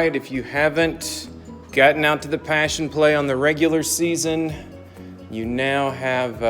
right. If you haven't gotten out to the Passion Play on the regular season, you now have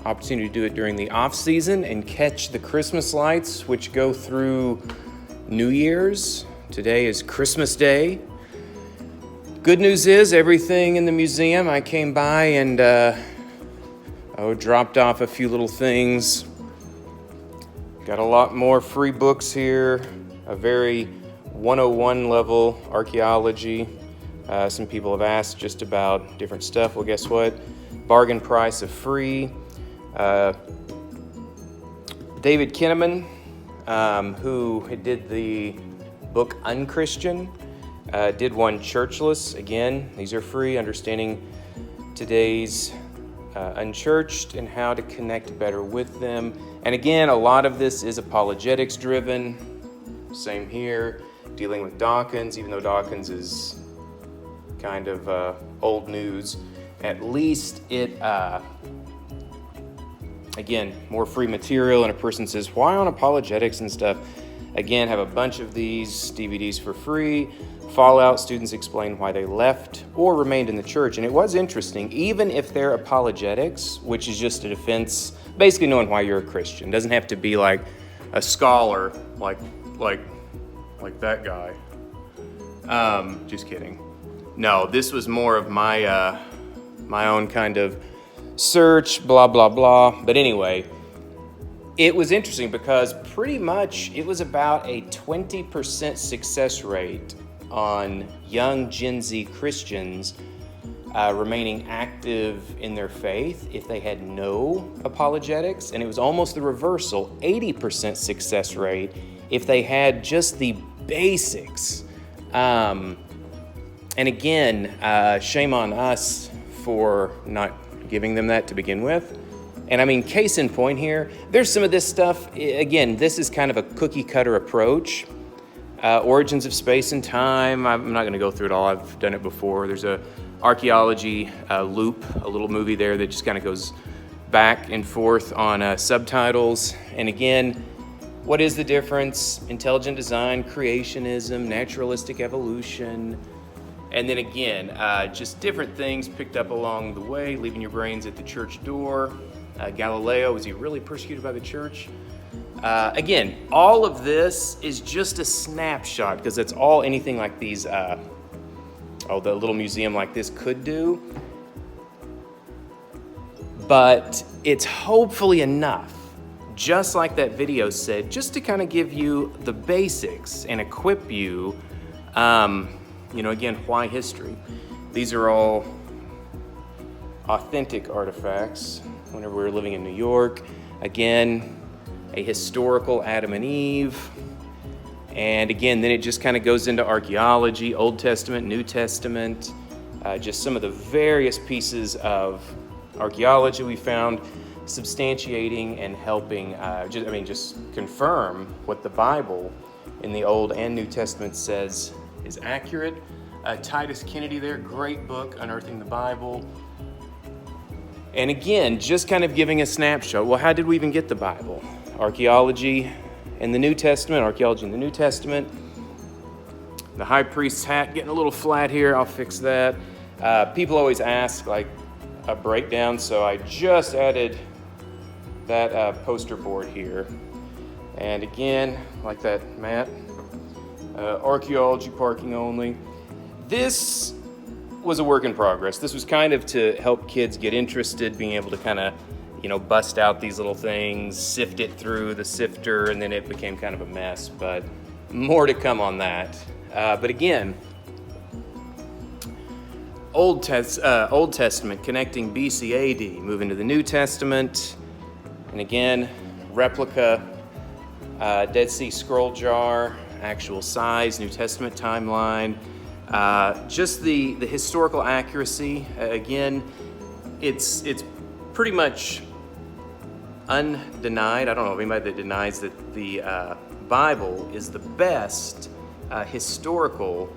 opportunity to do it during the off season and catch the Christmas lights, which go through New Year's. Today is Christmas Day. Good news is everything in the museum, I came by and dropped off a few little things. Got a lot more free books here, a very 101 level archaeology. Some people have asked just about different stuff. Well, guess what? Bargain price of free. David Kinnaman, who did the book Unchurched, did one Churchless. Again, these are free. Understanding today's Unchurched and how to connect better with them. And again, a lot of this is apologetics driven. Same here, dealing with Dawkins, even though Dawkins is kind of old news. At least it, again, more free material, and a person says, why on apologetics and stuff? Again, have a bunch of these DVDs for free. Fallout, students explain why they left or remained in the church. And it was interesting, even if they're apologetics, which is just a defense, basically knowing why you're a Christian. Doesn't have to be like a scholar, like that guy. Just kidding. No, this was more of my my own kind of search, blah, blah, blah. But anyway, it was interesting because pretty much it was about a 20% success rate on young Gen Z Christians remaining active in their faith if they had no apologetics. And it was almost the reversal, 80% success rate if they had just the basics. And again, shame on us for not giving them that to begin with. And I mean, case in point here, there's some of this stuff. Again, this is kind of a cookie cutter approach. Origins of space and time. I'm not going to go through it all. I've done it before. There's a Archaeology loop, a little movie there that just kind of goes back and forth on subtitles. And again, what is the difference? Intelligent design, creationism, naturalistic evolution. And then again, just different things picked up along the way, leaving your brains at the church door. Galileo, was he really persecuted by the church? Again, all of this is just a snapshot because that's all anything like these, the little museum like this could do. But it's hopefully enough, just like that video said, just to kind of give you the basics and equip you, again, why history? These are all authentic artifacts. Whenever we were living in New York, again, a historical Adam and Eve. And again, then it just kind of goes into archaeology, Old Testament, New Testament, just some of the various pieces of archaeology we found substantiating and helping, just confirm what the Bible in the Old and New Testament says is accurate. Titus Kennedy there, great book, Unearthing the Bible. And again, just kind of giving a snapshot. Well, how did we even get the Bible? Archaeology in the New Testament, archaeology in the New Testament. The high priest's hat getting a little flat here. I'll fix that. People always ask like a breakdown, so I just added that poster board here. And again, like that mat, archaeology parking only. This was a work in progress. This was kind of to help kids get interested, being able to kind of, bust out these little things, sift it through the sifter, and then it became kind of a mess, but more to come on that. But again, Old Testament connecting BC AD, moving to the New Testament, and again, replica Dead Sea Scroll jar, actual size, New Testament timeline. Just the historical accuracy, again, it's pretty much undenied. I don't know anybody that denies that the Bible is the best historical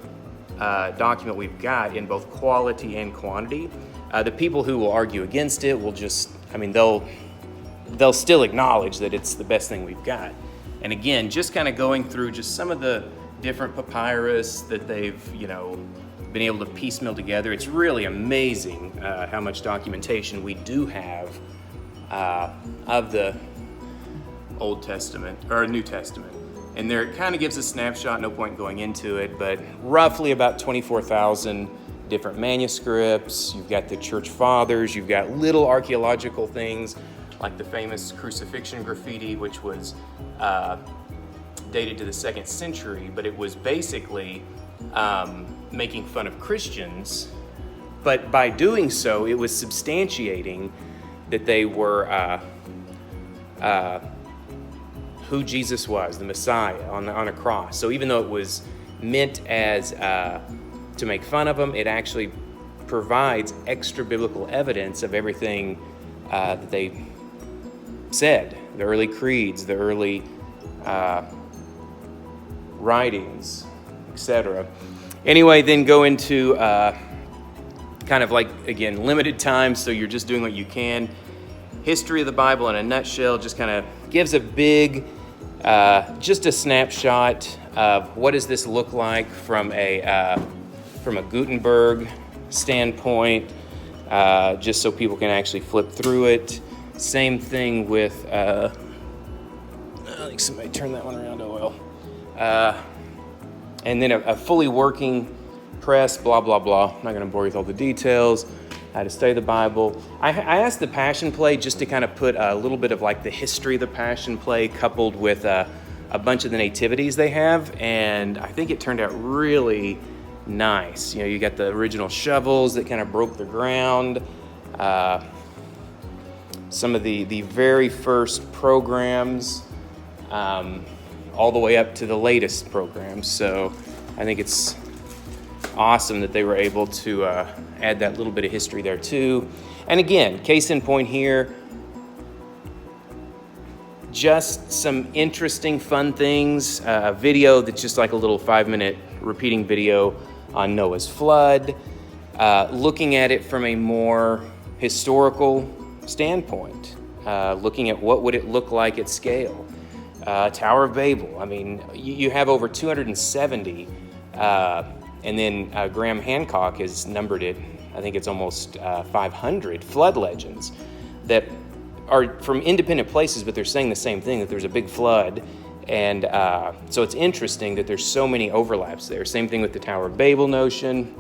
document we've got in both quality and quantity. The people who will argue against it will just, they'll still acknowledge that it's the best thing we've got. And again, just kind of going through just some of the different papyrus that they've, been able to piecemeal together. It's really amazing how much documentation we do have of the Old Testament, or New Testament. And there it kind of gives a snapshot, no point going into it, but roughly about 24,000 different manuscripts. You've got the church fathers, you've got little archaeological things like the famous Crucifixion Graffiti, which was dated to the 2nd century, but it was basically making fun of Christians, but by doing so, it was substantiating that they were who Jesus was, the Messiah on a cross. So even though it was meant as to make fun of him, it actually provides extra biblical evidence of everything that they said, the early creeds, the early writings, etc. Anyway, then go into kind of like, again, limited time, so you're just doing what you can. History of the Bible in a nutshell, just kind of gives a big, just a snapshot of what does this look like from a Gutenberg standpoint, just so people can actually flip through it. Same thing with, I think somebody turned that one around, oh well. And then a fully working press, blah, blah, blah. I'm not going to bore you with all the details, how to study the Bible. I asked the Passion Play just to kind of put a little bit of like the history of the Passion Play coupled with a bunch of the nativities they have, and I think it turned out really nice. You got the original shovels that kind of broke the ground, some of the very first programs, all the way up to the latest programs. So I think it's awesome that they were able to add that little bit of history there too. And again, case in point here, just some interesting, fun things. A video that's just like a little 5-minute repeating video on Noah's flood, looking at it from a more historical standpoint, looking at what would it look like at scale. Tower of Babel, I mean, you have over 270, and then Graham Hancock has numbered it, I think it's almost 500 flood legends that are from independent places, but they're saying the same thing, that there's a big flood. And so it's interesting that there's so many overlaps there. Same thing with the Tower of Babel notion.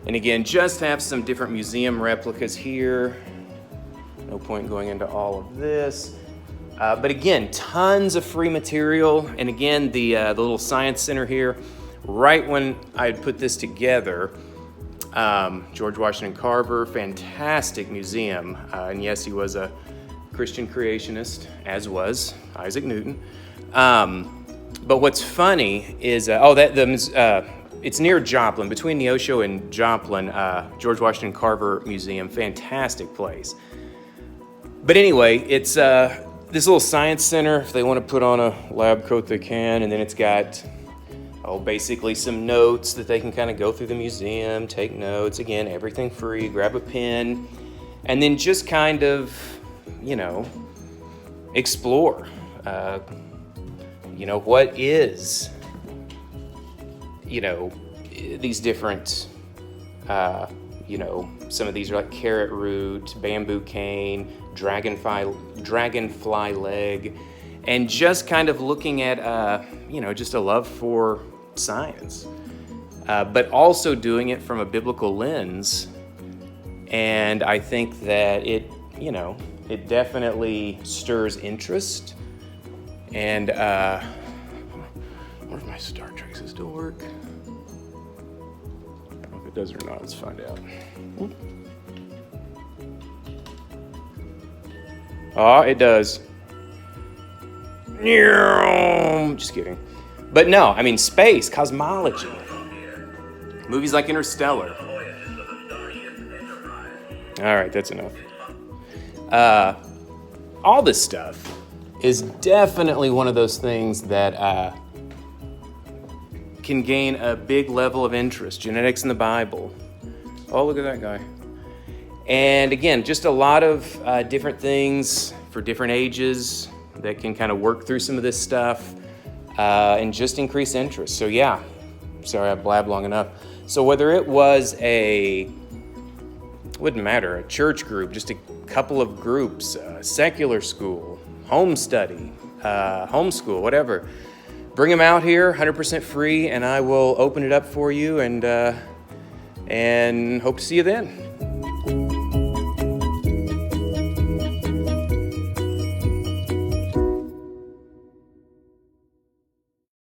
And again, just have some different museum replicas here. No point going into all of this. But again, tons of free material. And again, the little science center here, right when I had put this together, George Washington Carver, fantastic museum. And yes, he was a Christian creationist, as was Isaac Newton. But what's funny is, it's near Joplin, between Neosho and Joplin, George Washington Carver Museum, fantastic place. But anyway, it's this little science center. If they want to put on a lab coat, they can. And then it's got, basically some notes that they can kind of go through the museum, take notes. Again, everything free, grab a pen. And then just kind of, explore, what is, these different, some of these are like carrot root, bamboo cane, dragonfly leg, and just kind of looking at, just a love for science, but also doing it from a biblical lens. And I think that it definitely stirs interest. And where's my Star Trek? Does it still work? I don't know if it does or not. Let's find out. Oh, it does. Just kidding. But no, I mean, space, cosmology. Movies like Interstellar. All right, that's enough. All this stuff is definitely one of those things that can gain a big level of interest. Genetics in the Bible. Oh, look at that guy. And again, just a lot of different things for different ages that can kind of work through some of this stuff. and just increase interest. So yeah, sorry I blabbed long enough. So whether it was wouldn't matter, a church group, just a couple of groups, secular school, home study, homeschool, whatever, bring them out here, 100% free, and I will open it up for you and hope to see you then.